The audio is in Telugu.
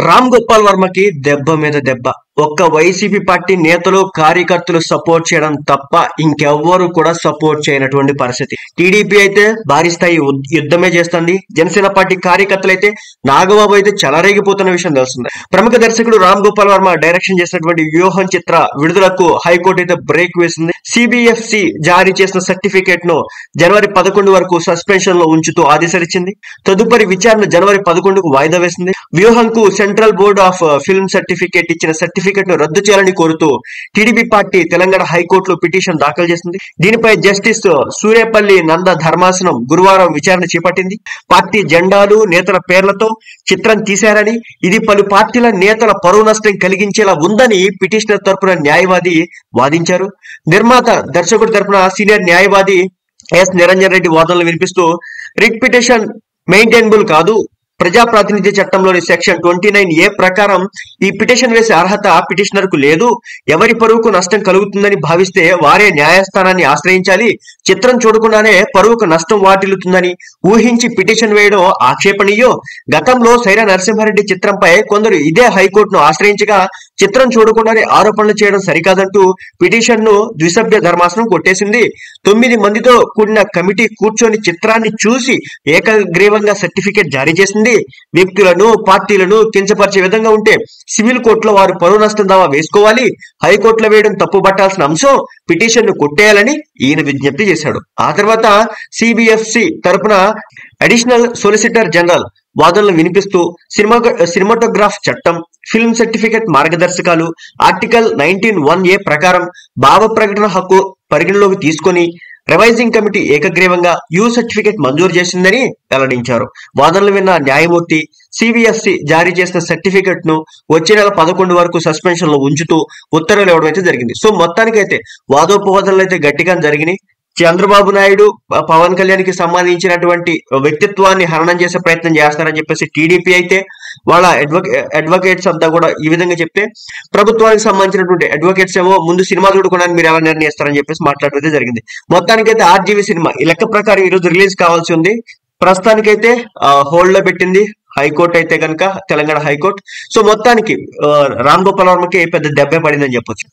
రామ్ గోపాల్ వర్మకి దెబ్బ మీద దెబ్బ. ఒక్క వైసీపీ పార్టీ నేతలు కార్యకర్తలు సపోర్ట్ చేయడం తప్ప ఇంకెవ్వరు కూడా సపోర్ట్ చేయనటువంటి పరిస్థితి. టీడీపీ అయితే భారీ స్థాయి యుద్ధమే చేస్తుంది. జనసేన పార్టీ కార్యకర్తలు అయితే నాగబాబు అయితే చెలరేగిపోతున్న విషయం తెలుస్తుంది. ప్రముఖ దర్శకుడు రామ్ గోపాల్ వర్మ డైరెక్షన్ చేసినటువంటి వ్యూహం చిత్ర విడుదలకు హైకోర్టు అయితే బ్రేక్ వేసింది. సిబిఎఫ్సి జారీ చేసిన సర్టిఫికేట్ ను జనవరి 11 వరకు సస్పెన్షన్ లో ఉంచుతూ ఆదేశాలిచ్చింది. తదుపరి విచారణ జనవరి 11కు వాయిదా వేసింది. వ్యూహంకు central board of film certificate ఇచ్చిన సర్టిఫికేట్ ను రద్దు చేయాలని కోరుతూ టీడీపీ పార్టీ తెలంగాణ హైకోర్టులో పిటిషన్ దాఖలు చేసింది. దీనిపై జస్టిస్ సూర్యపల్లి నంద ధర్మాసనం గురువారం విచారణ చేపట్టింది. పార్టీ జెండాలు నేతల పేర్లతో చిత్రం తీశారని, ఇది పలు పార్టీల నేతల పరువు నష్టం కలిగించేలా ఉందని పిటిషనర్ తరపున న్యాయవాది వాదించారు. నిర్మాత దర్శకుడి తరపున సీనియర్ న్యాయవాది ఎస్ నిరంజన్ రెడ్డి వాదనలు వినిపిస్తూ రిట్ పిటిషన్ మెయింటైనబుల్ కాదు, ప్రజా ప్రాతినిధ్య చట్టంలోని సెక్షన్ 29A ప్రకారం ఈ పిటిషన్ వేసే అర్హత పిటిషనర్ కు లేదు. ఎవరి పరువుకు నష్టం కలుగుతుందని భావిస్తే వారే న్యాయస్థానాన్ని ఆశ్రయించాలి. చిత్రం చూడకుండానే పరువుకు నష్టం వాటిల్లుతుందని ఊహించి పిటిషన్ వేయడం ఆక్షేపణీయం. గతంలో సైరా నరసింహారెడ్డి చిత్రంపై కొందరు ఇదే హైకోర్టును ఆశ్రయించగా చిత్రం చూడకుండానే ఆరోపణలు చేయడం సరికాదంటూ పిటిషన్ ను ద్విసభ్య ధర్మాసనం కొట్టేసింది. 9 మందితో కూడిన కమిటీ కూర్చొని చిత్రాన్ని చూసి ఏకగ్రీవంగా సర్టిఫికేట్ జారీ చేసింది. వ్యక్తులను పార్టీలను కించపరిచే విధంగా ఉంటే సివిల్ కోర్టులో వారు పరువు నష్టం దావా వేసుకోవాలి. హైకోర్టులో వేయడం తప్పు పట్టాల్సిన అంశం. పిటిషన్ ను కొట్టేయాలని ఈయన విజ్ఞప్తి చేశాడు. ఆ తర్వాత సిబిఎఫ్సి తరపున అడిషనల్ సొలిసిటర్ జనరల్ వాదనలు వినిపిస్తూ సినిమాటోగ్రాఫ్ చట్టం, ఫిల్మ్ సర్టిఫికేట్ మార్గదర్శకాలు ఆర్టికల్ 19(1)A ప్రకారం భావ ప్రకటన హక్కు పరిగణలోకి తీసుకొని రివైజింగ్ కమిటీ ఏకగ్రీవంగా యూ సర్టిఫికేట్ మంజూరు చేసిందని వెల్లడించారు. వాదనలు విన్న న్యాయమూర్తి సిబిఎఫ్సి జారీ చేసిన సర్టిఫికేట్ ను వచ్చే నెల 11 వరకు సస్పెన్షన్ లో ఉంచుతూ ఉత్తర్వులు ఇవ్వడం అయితే జరిగింది. సో మొత్తానికైతే వాదోపవాదనలు అయితే గట్టిగా జరిగినాయి. చంద్రబాబు నాయుడు పవన్ కళ్యాణ్ కి సంబంధించినటువంటి వ్యక్తిత్వాన్ని హననం చేసే ప్రయత్నం చేస్తారని చెప్పేసి టీడీపీ అయితే వాళ్ళ అడ్వకేట్స్ అంతా కూడా ఈ విధంగా చెప్తే, ప్రభుత్వానికి సంబంధించినటువంటి అడ్వకేట్స్ ఏమో ముందు సినిమా చూడకుండా మీరు ఎలా నిర్ణయిస్తారని చెప్పేసి మాట్లాడడం జరిగింది. మొత్తానికైతే ఆర్జీవీ సినిమా ఈ లెక్క ప్రకారం ఈ రోజు రిలీజ్ కావాల్సి ఉంది. ప్రస్తుతానికైతే హోల్డ్ లో పెట్టింది హైకోర్టు అయితే కనుక తెలంగాణ హైకోర్టు. సో మొత్తానికి రామ్ గోపాల్ వర్మకి పెద్ద దెబ్బే పడిందని చెప్పొచ్చు.